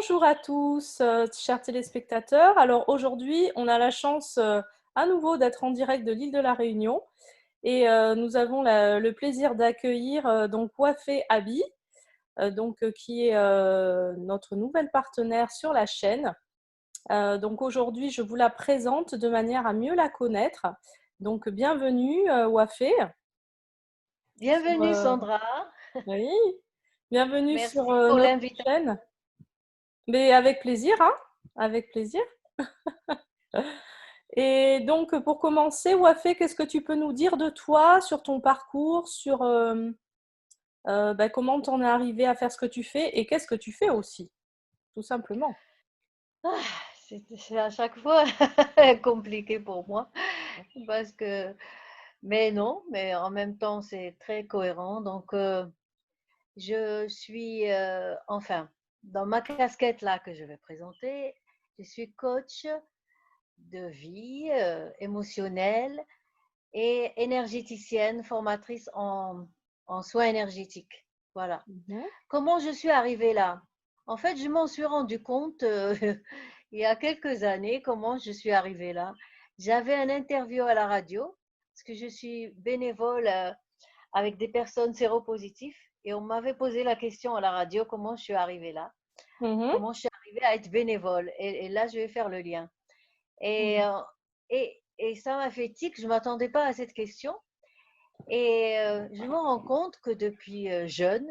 Bonjour à tous, chers téléspectateurs. Alors aujourd'hui, on a la chance à nouveau d'être en direct de l'île de la Réunion et nous avons le plaisir d'accueillir donc Wafé Abi, qui est notre nouvelle partenaire sur la chaîne. Donc aujourd'hui, je vous la présente de manière à mieux la connaître. Donc bienvenue Wafé sur, Bienvenue Sandra, oui, bienvenue sur merci pour notre l'invitation. chaîne. Mais avec plaisir, hein, avec plaisir. Et donc, pour commencer, Wafé, qu'est-ce que tu peux nous dire de toi, sur ton parcours, sur comment t'en es arrivé à faire ce que tu fais et qu'est-ce que tu fais aussi, tout simplement. Ah, c'est à chaque fois compliqué pour moi parce que, mais non, mais en même temps c'est très cohérent. Donc je suis, enfin, dans ma casquette là que je vais présenter, je suis coach de vie émotionnelle et énergéticienne, formatrice en soins énergétiques. Voilà. Mhm. Comment je suis arrivée là? En fait, je m'en suis rendu compte il y a quelques années comment je suis arrivée là. J'avais un interview à la radio parce que je suis bénévole avec des personnes séropositives et on m'avait posé la question à la radio comment je suis arrivée là, Mhm. comment je suis arrivée à être bénévole. Et là, je vais faire le lien. Et, Mhm. euh, et ça m'a fait tic, je ne m'attendais pas à cette question. Et je me rends compte que depuis jeune,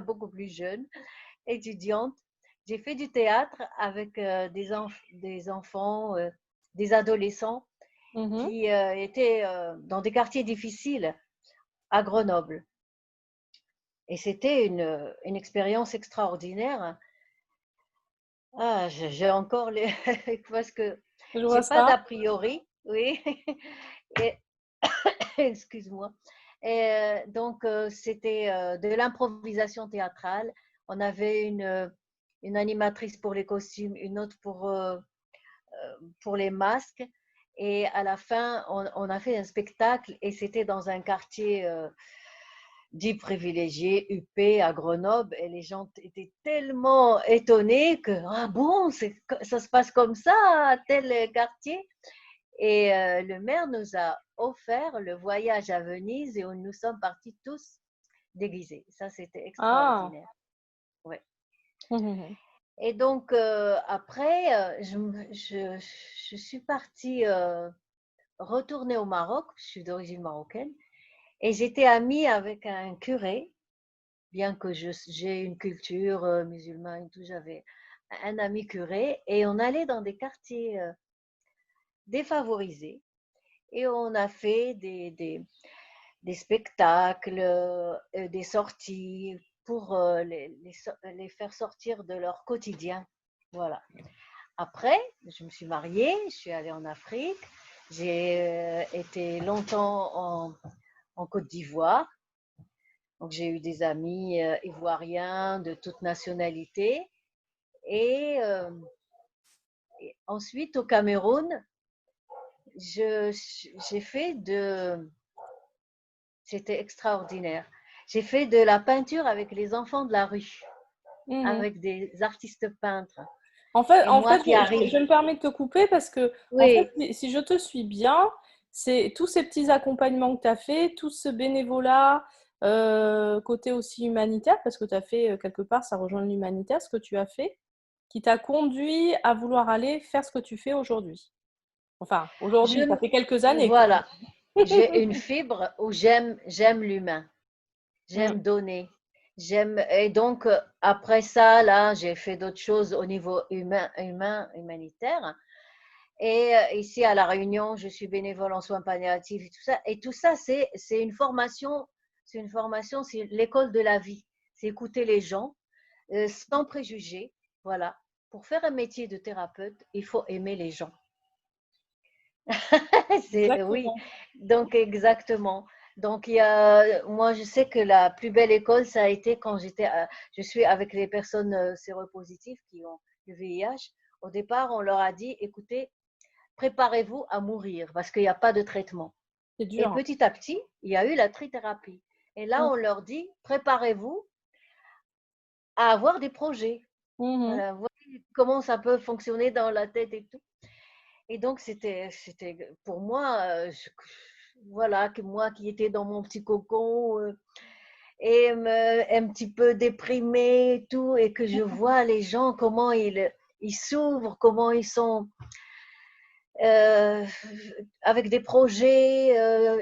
beaucoup plus jeune, étudiante, j'ai fait du théâtre avec des enfants, des adolescents Mhm. qui étaient dans des quartiers difficiles à Grenoble. Et c'était une expérience extraordinaire. Ah, j'ai encore les... parce que Je j'ai vois pas ça. d'a priori, oui. Et, excuse-moi. Et donc, c'était de l'improvisation théâtrale. On avait une animatrice pour les costumes, une autre pour les masques. Et à la fin, on a fait un spectacle et c'était dans un quartier dit privilégié, UP à Grenoble. Et les gens étaient tellement étonnés que, ah bon, ça se passe comme ça à tel quartier. Et le maire nous a offert le voyage à Venise et où nous sommes partis tous déguisés. Ça, c'était Ah. extraordinaire. Ouais. Mhm. Et donc, après, je suis partie retourner au Maroc. Je suis d'origine marocaine. Et j'étais amie avec un curé, bien que j'ai une culture musulmane et tout. J'avais un ami curé. Et on allait dans des quartiers défavorisés. Et on a fait des spectacles, des sorties pour les faire sortir de leur quotidien. Voilà. Après, je me suis mariée, je suis allée en Afrique, j'ai été longtemps en Côte d'Ivoire. Donc, j'ai eu des amis ivoiriens de toute nationalité. Et, et ensuite, au Cameroun, j'ai fait de... C'était extraordinaire. J'ai fait de la peinture avec les enfants de la rue, Mhm. avec des artistes peintres. En fait, Et en moi fait, qui arrive, je me permets de te couper parce que, en fait, oui, si je te suis bien, c'est tous ces petits accompagnements que tu as fait, tout ce bénévolat, côté aussi humanitaire, parce que tu as fait quelque part, ça rejoint l'humanitaire, ce que tu as fait, qui t'a conduit à vouloir aller faire ce que tu fais aujourd'hui. Enfin, aujourd'hui, ça je, fait quelques années que voilà, j'ai une fibre où j'aime l'humain, Mm. j'aime donner, et donc après ça, là, j'ai fait d'autres choses au niveau humanitaire. Et ici à La Réunion, je suis bénévole en soins palliatifs et tout ça. Et tout ça, c'est une formation, c'est l'école de la vie. C'est écouter les gens sans préjugés. Voilà. Pour faire un métier de thérapeute, il faut aimer les gens. Oui, Exactement. donc exactement. Donc moi je sais que la plus belle école ça a été quand je suis avec les personnes séropositives qui ont le VIH. Au départ, on leur a dit, écoutez, préparez-vous à mourir parce qu'il n'y a pas de traitement. C'est Et dur, hein. petit à petit, il y a eu la trithérapie. Et là, Mm. on leur dit, préparez-vous à avoir des projets. Mhm. Voilà, comment ça peut fonctionner dans la tête et tout. Et donc, c'était pour moi, voilà, que moi qui étais dans mon petit cocon et un petit peu déprimée et tout, et que je vois les gens, comment ils s'ouvrent, comment ils sont euh, avec des projets,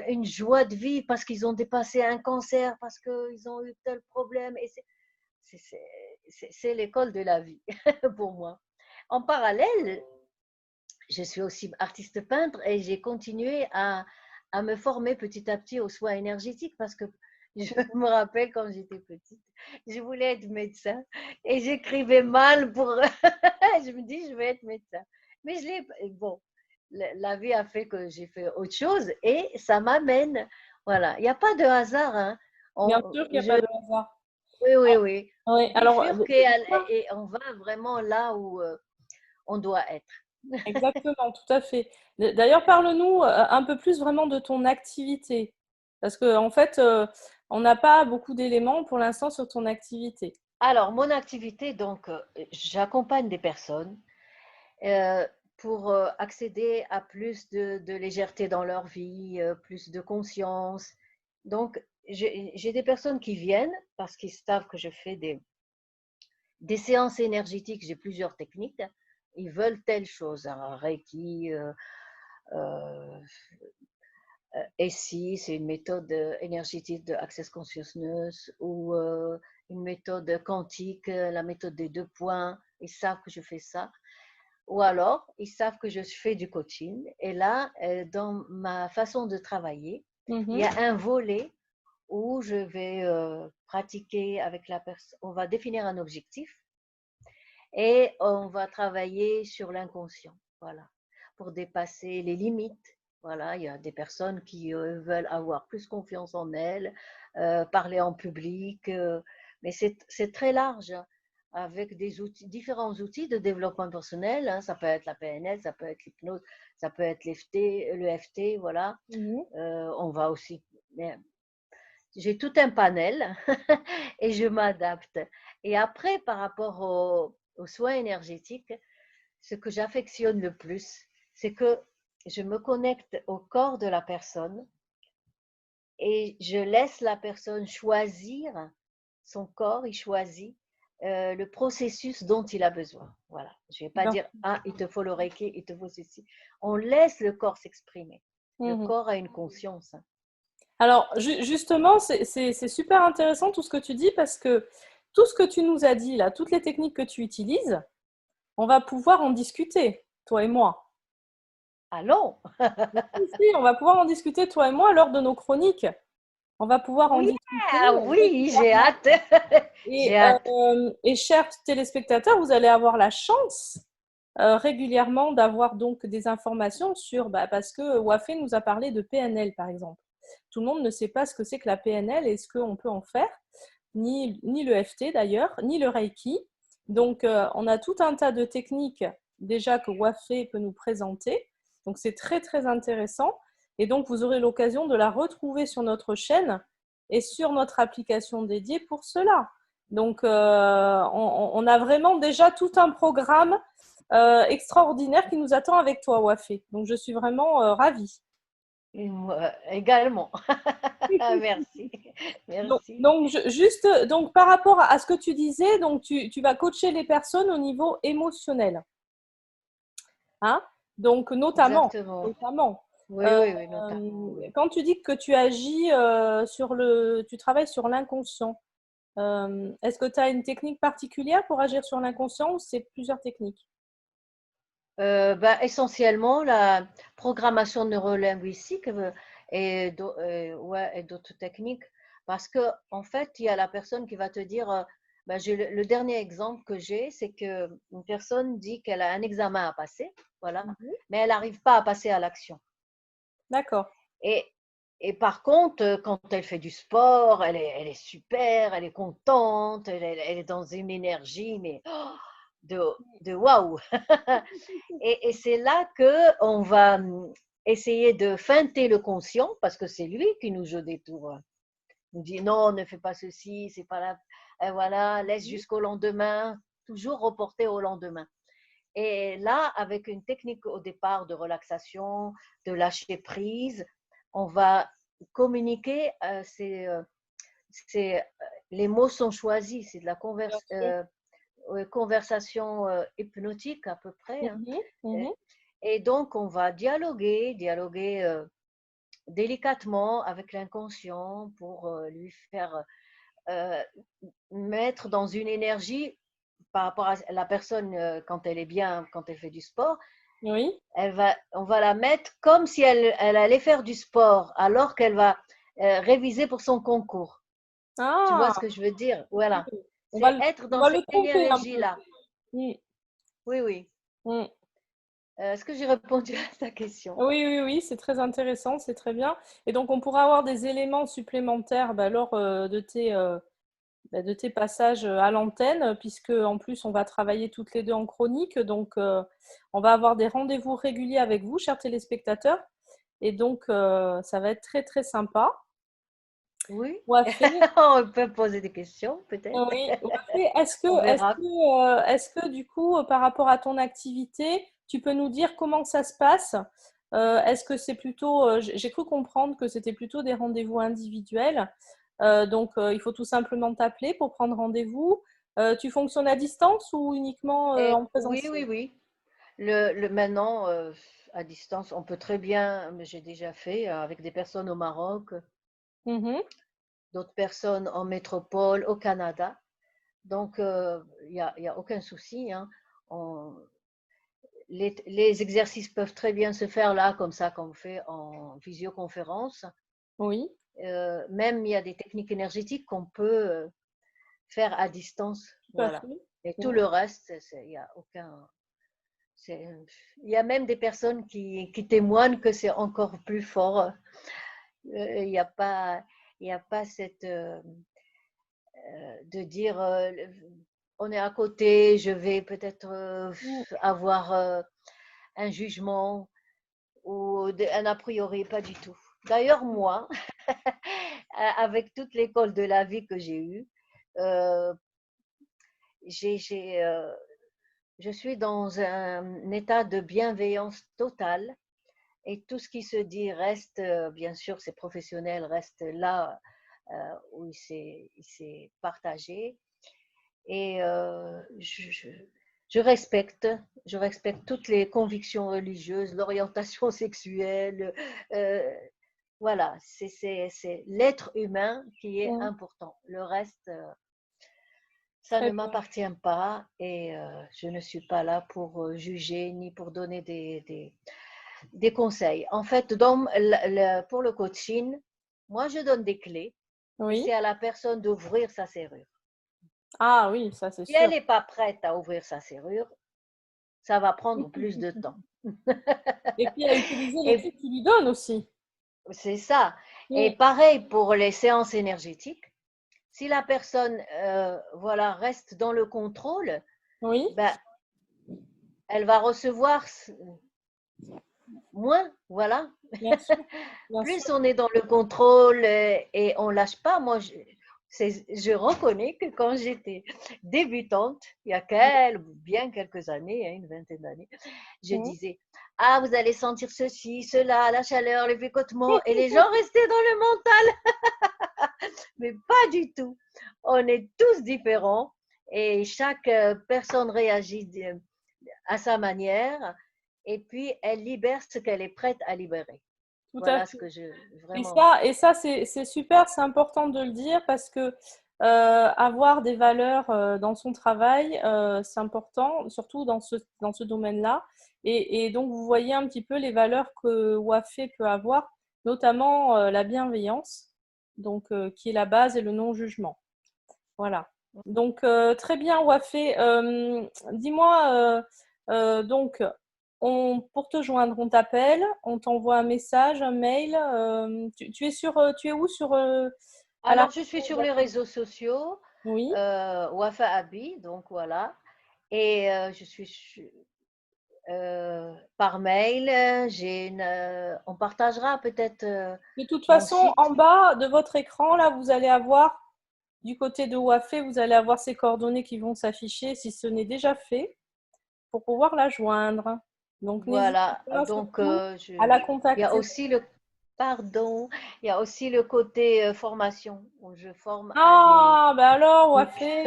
une joie de vie parce qu'ils ont dépassé un cancer, parce qu'ils ont eu tel problème. Et c'est l'école de la vie pour moi. En parallèle, je suis aussi artiste peintre et j'ai continué à me former petit à petit aux soins énergétiques parce que je me rappelle quand j'étais petite, je voulais être médecin et j'écrivais mal pour. Je me dis, je vais être médecin. Mais je l'ai. Bon, la vie a fait que j'ai fait autre chose et ça m'amène. Voilà, il n'y a pas de hasard. Hein. Bien On, sûr qu'il n'y a je, pas de hasard. oui, oui, oui. Oui, On alors, bifurque et on va vraiment là où on doit être. exactement, tout à fait. D'ailleurs, parle-nous un peu plus vraiment de ton activité. Parce qu'en fait, on n'a pas beaucoup d'éléments pour l'instant sur ton activité. Alors, mon activité, donc, j'accompagne des personnes euh, pour accéder à plus de légèreté dans leur vie, plus de conscience. Donc, j'ai des personnes qui viennent parce qu'ils savent que je fais des séances énergétiques, j'ai plusieurs techniques. Ils veulent telle chose, un Reiki, euh, et si c'est une méthode énergétique de Access Consciousness ou une méthode quantique, la méthode des 2 points, ils savent que je fais ça. Ou alors, ils savent que je fais du coaching. Et là, dans ma façon de travailler, il y Mhm. a un volet où je vais pratiquer avec la personne. On va définir un objectif et on va travailler sur l'inconscient. Voilà, pour dépasser les limites. Voilà, il y a des personnes qui veulent avoir plus confiance en elles, parler en public, mais c'est très large, hein, avec des outils, différents outils de développement personnel. Hein, ça peut être la PNL, ça peut être l'hypnose, ça peut être le FT, voilà. Mhm. On va aussi. J'ai tout un panel et je m'adapte. Et après, par rapport aux soins énergétiques, ce que j'affectionne le plus, c'est que je me connecte au corps de la personne et je laisse la personne choisir son corps, il choisit le processus dont il a besoin. Voilà. Je ne vais pas Bien. dire, ah, il te faut le Reiki, il te faut ceci. On laisse le corps s'exprimer. Le Mhm. corps a une conscience. Alors, justement, c'est super intéressant tout ce que tu dis parce que tout ce que tu nous as dit là, toutes les techniques que tu utilises, on va pouvoir en discuter, toi et moi. Allons. Si, si, on va pouvoir en discuter, toi et moi, lors de nos chroniques. On va pouvoir en Oui, discuter oui, j'ai régulièrement. hâte. Et, J'ai hâte. chers téléspectateurs, vous allez avoir la chance régulièrement d'avoir donc des informations sur, bah, parce que Wafé nous a parlé de PNL par exemple. Tout le monde ne sait pas ce que c'est que la PNL et ce qu'on peut en faire, ni le FT d'ailleurs, ni le Reiki. Donc on a tout un tas de techniques déjà que Wafé peut nous présenter. Donc c'est très très intéressant. Et donc vous aurez l'occasion de la retrouver sur notre chaîne et sur notre application dédiée pour cela. Donc on a vraiment déjà tout un programme extraordinaire qui nous attend avec toi, Wafé. Donc, je suis vraiment ravie. Et moi également. Merci. Merci. Juste donc, par rapport à ce que tu disais, donc, tu vas coacher les personnes au niveau émotionnel. Hein. Donc, notamment, Exactement. notamment Oui, euh, oui, oui, notamment, oui. quand tu dis que tu agis tu travailles sur l'inconscient, est-ce que tu as une technique particulière pour agir sur l'inconscient ou c'est plusieurs techniques? Bah, essentiellement, la programmation neurolinguistique ouais, et d'autres techniques. Parce que, en fait, il y a la personne qui va te dire, bah, le dernier exemple que j'ai, c'est qu'une personne dit qu'elle a un examen à passer, voilà, Mhm. mais elle n'arrive pas à passer à l'action. D'accord. Et, et par contre, quand elle fait du sport, elle est super, elle est contente, elle est dans une énergie, mais oh, de waouh! Et c'est là qu'on va essayer de feinter le conscient, parce que c'est lui qui nous joue des tours. Il nous dit non, ne fais pas ceci, c'est pas là, et voilà, laisse jusqu'au lendemain. toujours reporté au lendemain. Et là, avec une technique au départ de relaxation, de lâcher prise, on va communiquer. Les mots sont choisis, c'est de la bien sûr. conversation hypnotique à peu près, hein. Mhm, mhm. Et donc, on va dialoguer délicatement avec l'inconscient pour lui faire euh, mettre dans une énergie par rapport à la personne quand elle est bien, quand elle fait du sport. Oui. On va la mettre comme si elle allait faire du sport alors qu'elle va réviser pour son concours. Tu vois Ah, ce que je veux dire? oui. Voilà. On va C'est être on dans va le cette tromper un peu. énergie-là. Mm, Oui, oui. mm. Est-ce que j'ai répondu à ta question? Oui, oui, oui, c'est très intéressant, c'est très bien. Et donc, on pourra avoir des éléments supplémentaires bah, lors de tes passages à l'antenne, puisque en plus, on va travailler toutes les deux en chronique. Donc, on va avoir des rendez-vous réguliers avec vous, chers téléspectateurs. Et donc, ça va être très, très sympa. Oui. Wafé, On peut poser des questions, peut-être. oui, Wafé, On verra. est-ce que du coup, par rapport à ton activité, tu peux nous dire comment ça se passe? Est-ce que c'est plutôt, j'ai cru comprendre que c'était plutôt des rendez-vous individuels. Donc, il faut tout simplement t'appeler pour prendre rendez-vous. Tu fonctionnes à distance ou uniquement en Oui, présentiel? oui, oui. Maintenant, à distance, on peut très bien, mais j'ai déjà fait avec des personnes au Maroc, Mhm. d'autres personnes en métropole, au Canada. Donc, y a aucun souci, hein. On- les exercices peuvent très bien se faire là, comme ça, comme on fait en visioconférence. Oui, Même il y a des techniques énergétiques qu'on peut faire à distance. tout à Voilà. fait. Et tout Mm. le reste, il y a aucun. Il y a même des personnes qui témoignent que c'est encore plus fort. Il n'y a pas, il y a pas cette de dire on est à côté, je vais peut-être Mm. avoir un jugement ou un a priori, pas du tout. D'ailleurs, moi, avec toute l'école de la vie que j'ai eue, euh, j'ai, je suis dans un état de bienveillance totale et tout ce qui se dit reste, bien sûr, c'est professionnel, reste là où il s'est partagé. Et je respecte toutes les convictions religieuses, l'orientation sexuelle. euh, voilà, c'est l'être humain qui est Mm. important. Le reste, ça Très ne bien. m'appartient pas et je ne suis pas là pour juger ni pour donner des conseils. En fait, pour le coaching, moi, je donne des clés et Oui. c'est à la personne d'ouvrir sa serrure. Ah oui, ça c'est Si elle sûr. n'est pas prête à ouvrir sa serrure, ça va prendre plus de temps. Et puis à utiliser les Et clés que tu lui donnes aussi. c'est ça. Mm. Et pareil pour les séances énergétiques. Si la personne voilà, reste dans le contrôle, Oui, ben, elle va recevoir moins. Voilà. bien sûr, bien sûr. Plus on est dans le contrôle et on lâche pas. Moi, je reconnais que quand j'étais débutante, il y a bien quelques années, hein, une vingtaine d'années, je Mm. disais, ah, vous allez sentir ceci, cela, la chaleur, les picotements, et les gens restaient dans le mental. Mais pas du tout. On est tous différents et chaque personne réagit à sa manière et puis elle libère ce qu'elle est prête à libérer. Tout à Voilà ce fait. que je Et vraiment. ça c'est super, c'est important de le dire parce que avoir des valeurs dans son travail, c'est important, surtout dans ce domaine-là. Et donc, vous voyez un petit peu les valeurs que Wafé peut avoir, notamment la bienveillance, donc, qui est la base et le non-jugement. Voilà. Donc, très bien, Wafé. Dis-moi, donc, pour te joindre, on t'appelle, on t'envoie un message, un mail. Tu es tu es où à la Alors, je suis sur les réseaux sociaux, Oui. Wafa Abi, donc voilà. Et par mail, on partagera peut-être De toute mon façon, site. en bas de votre écran, là, vous allez avoir du côté de Wafé, vous allez avoir ses coordonnées qui vont s'afficher si ce n'est déjà fait pour pouvoir la joindre. Donc, n'hésitez Voilà. pas Donc, surtout à la il y a contacter. aussi pardon, il y a aussi le côté formation où je forme Ah, ben alors, Wafé.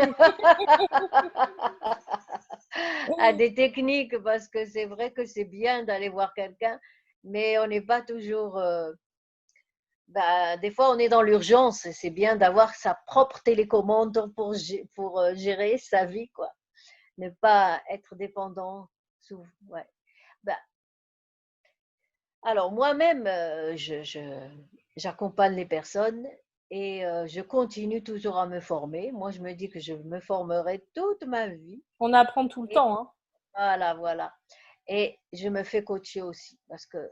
à des techniques parce que c'est vrai que c'est bien d'aller voir quelqu'un, mais on n'est pas toujours. Bah, des fois, on est dans l'urgence et c'est bien d'avoir sa propre télécommande pour gérer sa vie, quoi. Ne pas être dépendant. Ouais. Bah, alors, moi-même, j'accompagne les personnes et je continue toujours à me former. Moi, je me dis que je me formerai toute ma vie. On apprend tout le Et temps, hein. voilà, voilà. Et je me fais coacher aussi parce que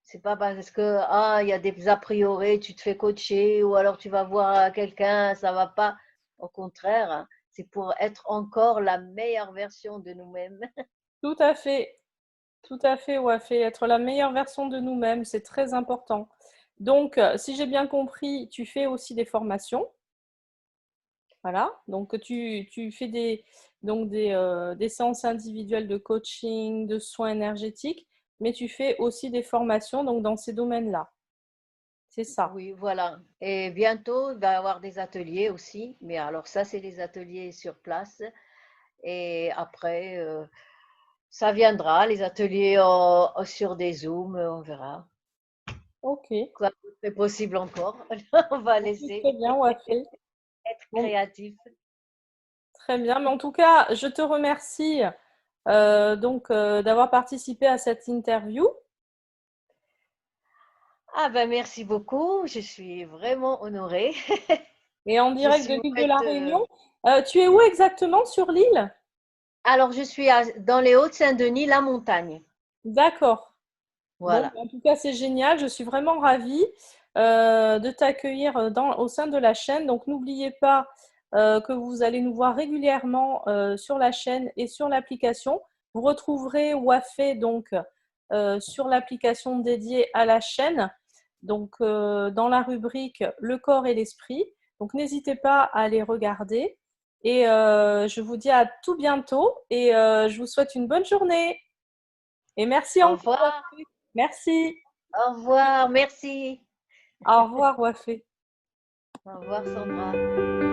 c'est pas parce que il y a des a priori, tu te fais coacher ou alors tu vas voir quelqu'un, ça va pas. Au contraire, hein, c'est pour être encore la meilleure version de nous-mêmes. Tout à fait, Wafé. Être la meilleure version de nous-mêmes, c'est très important. Donc, si j'ai bien compris, tu fais aussi des formations. Voilà. Donc, tu fais des séances individuelles de coaching, de soins énergétiques, mais tu fais aussi des formations donc, dans ces domaines-là. C'est ça. Oui, voilà. Et bientôt, il va y avoir des ateliers aussi. Mais alors ça, c'est des ateliers sur place. Et après, ça viendra, les ateliers sur des Zooms, on verra. Ok. Quoi d'autre est possible encore? On va Ok, laisser très bien, Wafé. être Bon, créatif. très bien. Mais en tout cas, je te remercie d'avoir participé à cette interview. Ah ben merci beaucoup, je suis vraiment honorée. Et en Je direct de suis l'île de prête. la Réunion. Tu es où exactement sur l'île? Alors, je suis dans les Hauts-de-Saint-Denis, la montagne. D'accord. Bon, Voilà. en tout cas, c'est génial. Je suis vraiment ravie de t'accueillir au sein de la chaîne. Donc, n'oubliez pas que vous allez nous voir régulièrement sur la chaîne et sur l'application. Vous retrouverez Wafé donc sur l'application dédiée à la chaîne, donc dans la rubrique Le corps et l'esprit. Donc, n'hésitez pas à aller regarder. Et je vous dis à tout bientôt et je vous souhaite une bonne journée. Et merci Au encore, revoir. Wafé. Merci. Au revoir. Merci. Au revoir, Wafé. Au revoir, Sandra.